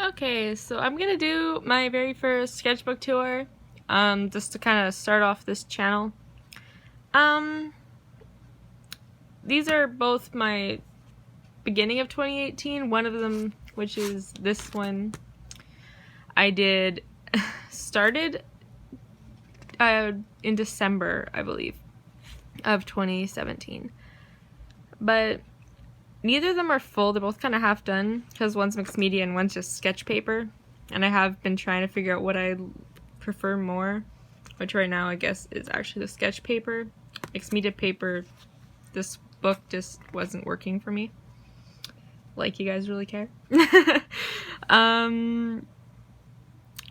Okay, so I'm gonna do my very first sketchbook tour, just to kind of start off this channel. These are both my beginning of 2018. One of them, which is this one, I did started in December, I believe, of 2017. But neither of them are full. They're both kind of half done because one's mixed media and one's just sketch paper. And I have been trying to figure out what I prefer more, which right now I guess is actually the sketch paper. Mixed media paper, this book just wasn't working for me. Like you guys really care.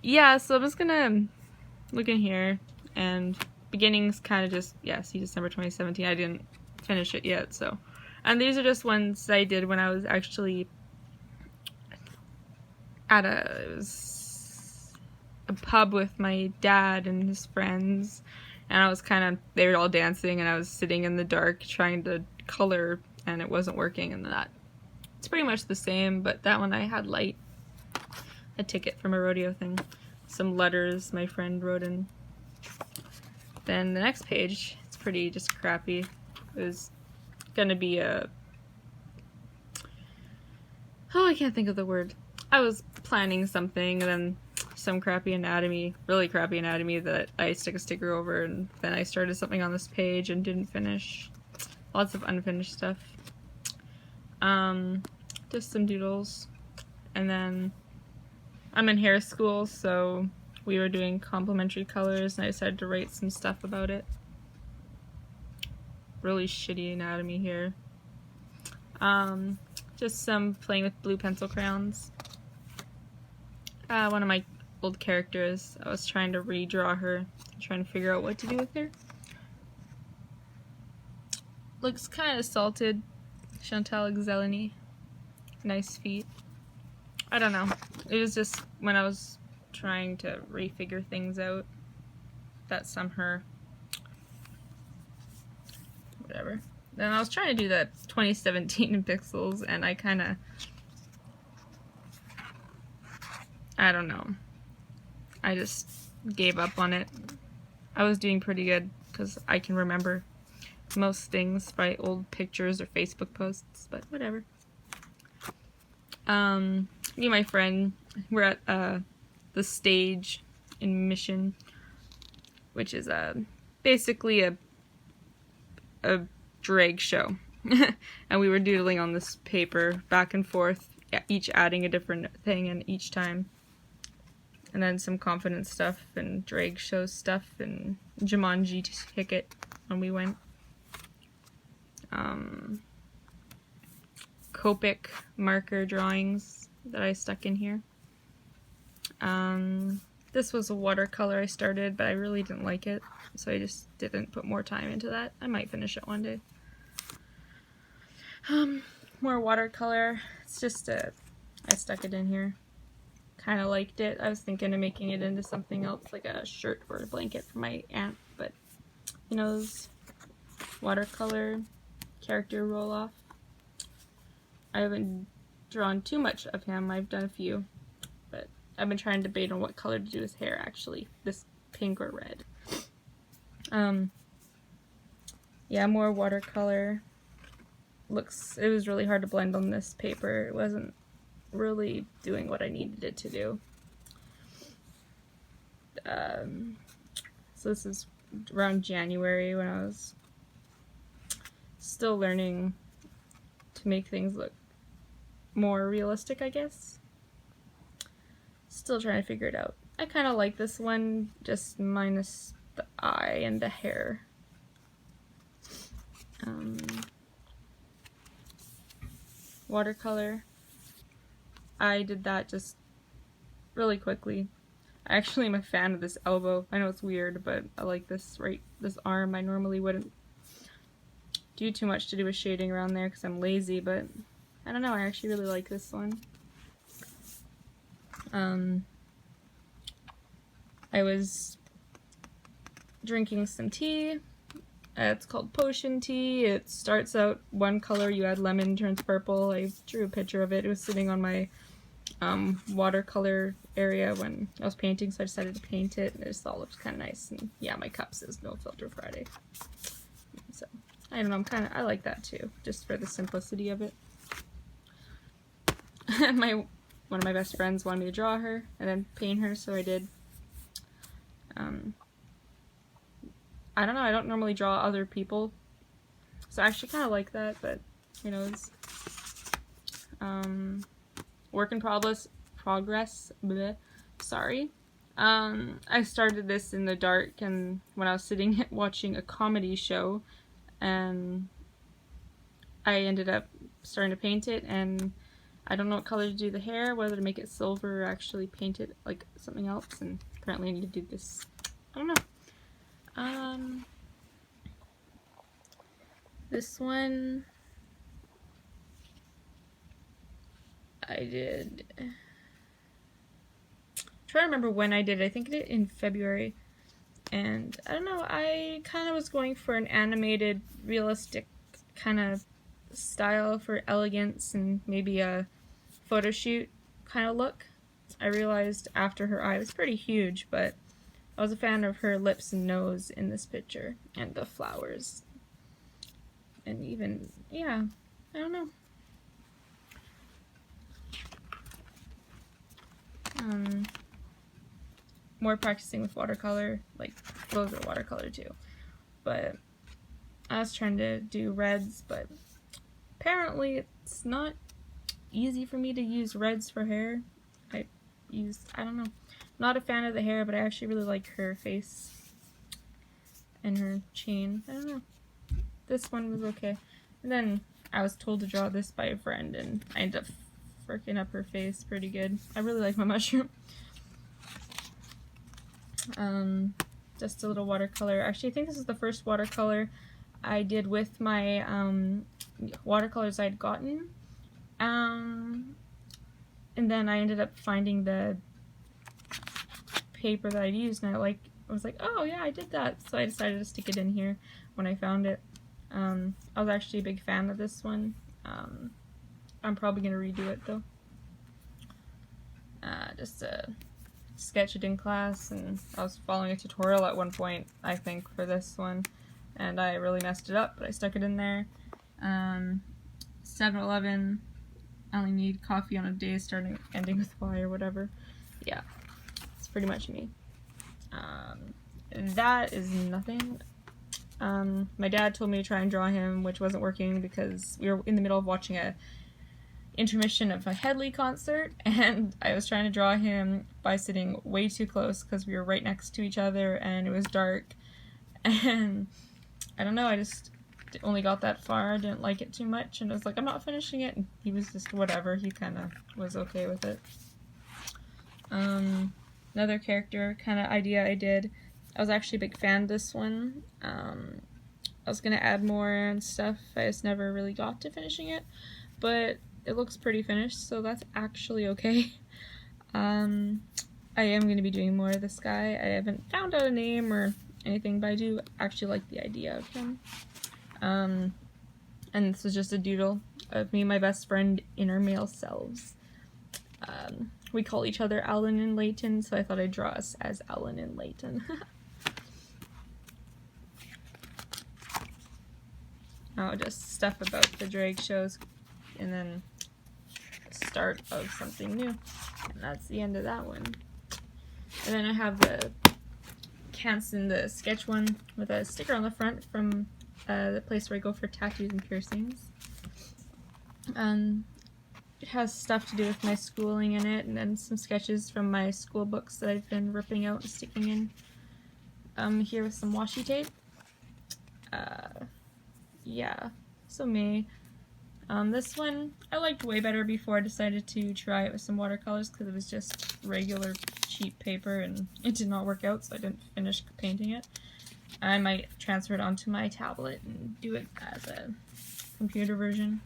Yeah, so I'm just gonna look in here, and beginnings kind of just, yeah, see December 2017. I didn't finish it yet, so. And these are just ones I did when I was actually at a pub with my dad and his friends, and I was they were all dancing, and I was sitting in the dark trying to color, and it wasn't working, and that. It's pretty much the same, but that one I had light. A ticket from a rodeo thing. Some letters my friend wrote in. Then the next page, it's pretty just crappy. It was gonna be a... Oh, I can't think of the word. I was planning something, and then some crappy anatomy, really crappy anatomy that I stuck a sticker over, and then I started something on this page and didn't finish. Lots of unfinished stuff. Just some doodles. And then I'm in hair school, so we were doing complementary colors, and I decided to write some stuff about it. Really shitty anatomy here. Just some playing with blue pencil crayons. One of my old characters, I was trying to redraw her, trying to figure out what to do with her. Looks kind of salted. Chantal Exelini. Nice feet. I don't know. It was just when I was trying to refigure things out. That's some her. Whatever. Then I was trying to do that 2017 in pixels, and I kind of... I don't know. I just gave up on it. I was doing pretty good because I can remember most things by old pictures or Facebook posts, but whatever. Me and my friend, we're at the stage in Mission, which is basically a drag show. And we were doodling on this paper back and forth, each adding a different thing and each time. And then some confidence stuff and drag show stuff and Jumanji ticket when we went. Copic marker drawings that I stuck in here. This was a watercolor I started, but I really didn't like it, so I just didn't put more time into that. I might finish it one day. More watercolor. It's just I stuck it in here. Kind of liked it. I was thinking of making it into something else, like a shirt or a blanket for my aunt, but you know, those watercolor character roll-off. I haven't drawn too much of him. I've done a few, but I've been trying to debate on what color to do his hair, actually. This pink or red. Yeah, more watercolor. It was really hard to blend on this paper. It wasn't really doing what I needed it to do. So this is around January when I was still learning to make things look more realistic, I guess. Still trying to figure it out. I kind of like this one, just minus the eye and the hair. Watercolor. I did that just really quickly. I actually am a fan of this elbow. I know it's weird, but I like this arm. I normally wouldn't do too much to do with shading around there because I'm lazy, but I don't know, I actually really like this one. I was drinking some tea. It's called potion tea. It starts out one color, you add lemon, turns purple. I drew a picture of it. It was sitting on my watercolor area when I was painting, so I decided to paint it, and I just thought it looked kind of nice. And yeah, my cup says No Filter Friday. So I don't know, I like that too, just for the simplicity of it. One of my best friends wanted me to draw her and then paint her, so I did. I don't know, I don't normally draw other people, so I actually kind of like that, but who knows. Work in progress, bleh, sorry. I started this in the dark, and when I was sitting watching a comedy show, and I ended up starting to paint it, and I don't know what color to do the hair, whether to make it silver or actually paint it like something else, and apparently I need to do this. I don't know. This one I did. I'm trying to remember when I did it. I think I did it in February. And I don't know, I kind of was going for an animated, realistic kind of style for elegance and maybe a photo shoot kind of look. I realized after her eye was pretty huge, but I was a fan of her lips and nose in this picture, and the flowers. And even, yeah, I don't know. More practicing with watercolor, like those are watercolor too. But I was trying to do reds, but apparently it's not easy for me to use reds for hair. I don't know. I'm not a fan of the hair, but I actually really like her face and her chain. I don't know. This one was okay. And then I was told to draw this by a friend, and I ended up freaking up her face pretty good. I really like my mushroom. Just a little watercolor. Actually, I think this is the first watercolor I did with my watercolors I'd gotten. And then I ended up finding the paper that I'd used, and I was like, oh yeah, I did that. So I decided to stick it in here when I found it. I was actually a big fan of this one. I'm probably going to redo it though. Just sketch it in class, and I was following a tutorial at one point, I think, for this one, and I really messed it up, but I stuck it in there. 7-Eleven, I only need coffee on a day ending with Y or whatever. Yeah, it's pretty much me. That is nothing. My dad told me to try and draw him, which wasn't working because we were in the middle of watching a intermission of a Headley concert, and I was trying to draw him by sitting way too close because we were right next to each other and it was dark, and I don't know, I just only got that far. I didn't like it too much, and I was like, I'm not finishing it, and he was just whatever. He kind of was okay with it. Another character kind of idea I did, I was actually a big fan of this one. I was gonna add more and stuff, I just never really got to finishing it, but it looks pretty finished, so that's actually okay. I am going to be doing more of this guy. I haven't found out a name or anything, but I do actually like the idea of him. And this was just a doodle of me and my best friend in our male selves. We call each other Alan and Layton, so I thought I'd draw us as Alan and Layton. Oh, just stuff about the drag shows, and then start of something new, and that's the end of that one. And then I have the Canson, the sketch one with a sticker on the front from the place where I go for tattoos and piercings. It has stuff to do with my schooling in it, and then some sketches from my school books that I've been ripping out and sticking in. Here with some washi tape. Yeah, so me. This one I liked way better before I decided to try it with some watercolors because it was just regular cheap paper and it did not work out, so I didn't finish painting it. I might transfer it onto my tablet and do it as a computer version.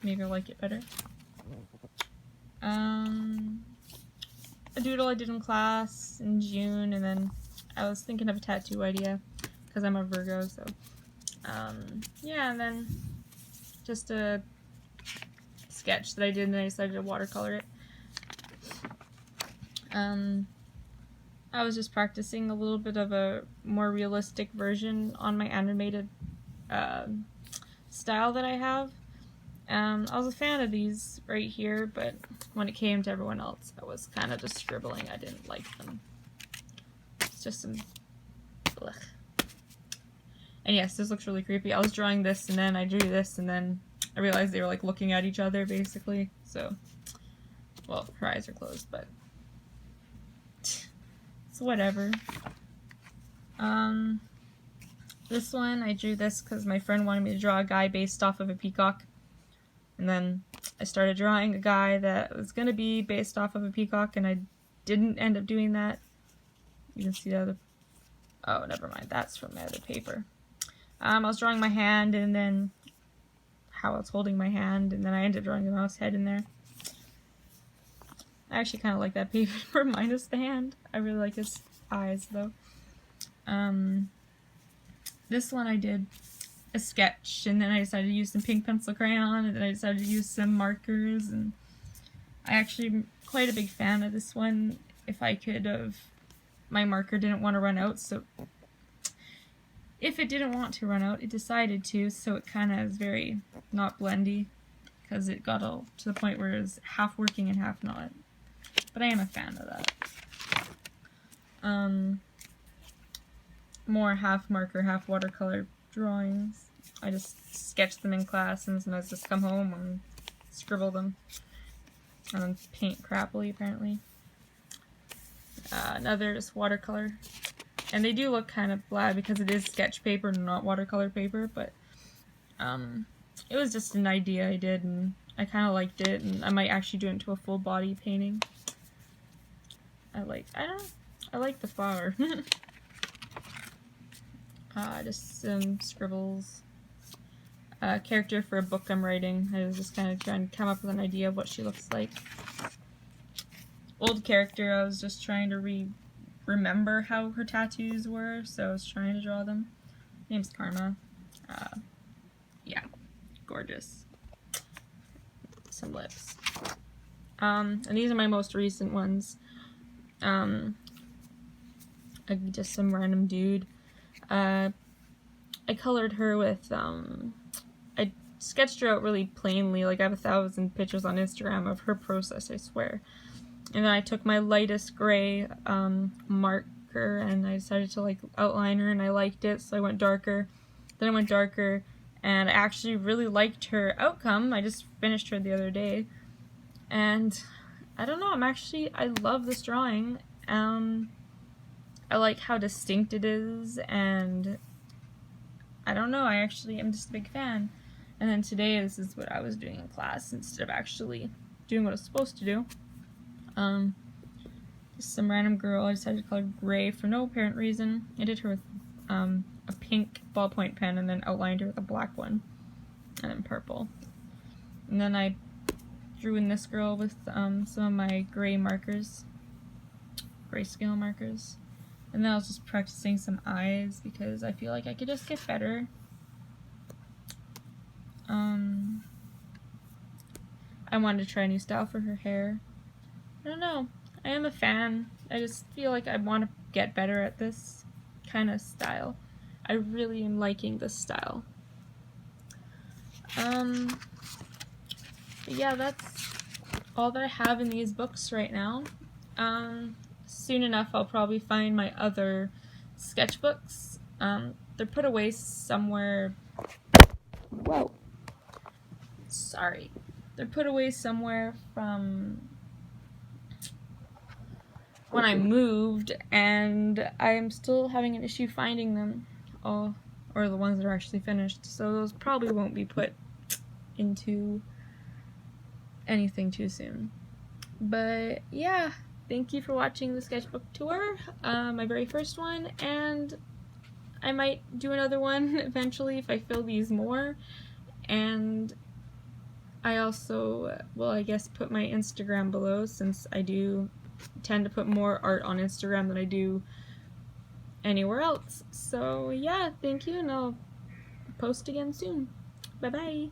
Maybe I'll like it better. A doodle I did in class in June, and then I was thinking of a tattoo idea because I'm a Virgo, so yeah, and then just a sketch that I did, and I decided to watercolor it. I was just practicing a little bit of a more realistic version on my animated style that I have. I was a fan of these right here, but when it came to everyone else, I was kind of just scribbling. I didn't like them. It's just some... Ugh. And yes, this looks really creepy. I was drawing this, and then I drew this, and then I realized they were like looking at each other, basically. So, well, her eyes are closed, but it's whatever. This one, I drew this because my friend wanted me to draw a guy based off of a peacock. And then I started drawing a guy that was going to be based off of a peacock, and I didn't end up doing that. You can see the other... Oh, never mind. That's from my other paper. I was drawing my hand, and then how I was holding my hand, and then I ended up drawing the mouse head in there. I actually kind of like that paper minus the hand. I really like his eyes, though. This one I did a sketch, and then I decided to use some pink pencil crayon, and then I decided to use some markers, and I actually am quite a big fan of this one. If I could have... My marker didn't want to run out, so... If it didn't want to run out, it decided to, so it kind of is very not blendy, because it got all to the point where it was half working and half not. But I am a fan of that. More half marker, half watercolor drawings. I just sketch them in class, and sometimes just come home and scribble them. And then paint crappily, apparently. Another is watercolor. And they do look kind of blah because it is sketch paper, not watercolor paper, but it was just an idea I did, and I kind of liked it, and I might actually do it into a full body painting. I like the flower. Just some scribbles. Character for a book I'm writing. I was just kind of trying to come up with an idea of what she looks like. Old character, I was just trying to remember how her tattoos were, so I was trying to draw them. Her name's Karma. Yeah, gorgeous. Some lips. And these are my most recent ones. Just some random dude. I colored her with, I sketched her out really plainly, like I have 1,000 pictures on Instagram of her process, I swear. And then I took my lightest gray marker, and I decided to like outline her, and I liked it, so I went darker. Then I went darker, and I actually really liked her outcome. I just finished her the other day, and I don't know, I love this drawing. I like how distinct it is, and I don't know, I'm just a big fan. And then today, this is what I was doing in class instead of actually doing what I was supposed to do. Just some random girl. I decided to color gray for no apparent reason. I did her with a pink ballpoint pen, and then outlined her with a black one, and then purple. And then I drew in this girl with some of my gray markers, grayscale markers. And then I was just practicing some eyes because I feel like I could just get better. I wanted to try a new style for her hair. I don't know. I am a fan. I just feel like I want to get better at this kind of style. I really am liking this style. But yeah, that's all that I have in these books right now. Soon enough, I'll probably find my other sketchbooks. They're put away somewhere. Whoa. Sorry. They're put away somewhere from when I moved, and I'm still having an issue finding them. Or the ones that are actually finished. So those probably won't be put into anything too soon. But yeah. Thank you for watching the sketchbook tour, my very first one, and I might do another one eventually if I fill these more. And I also will, I guess, put my Instagram below, since I do tend to put more art on Instagram than I do anywhere else. So yeah, thank you, and I'll post again soon. Bye bye.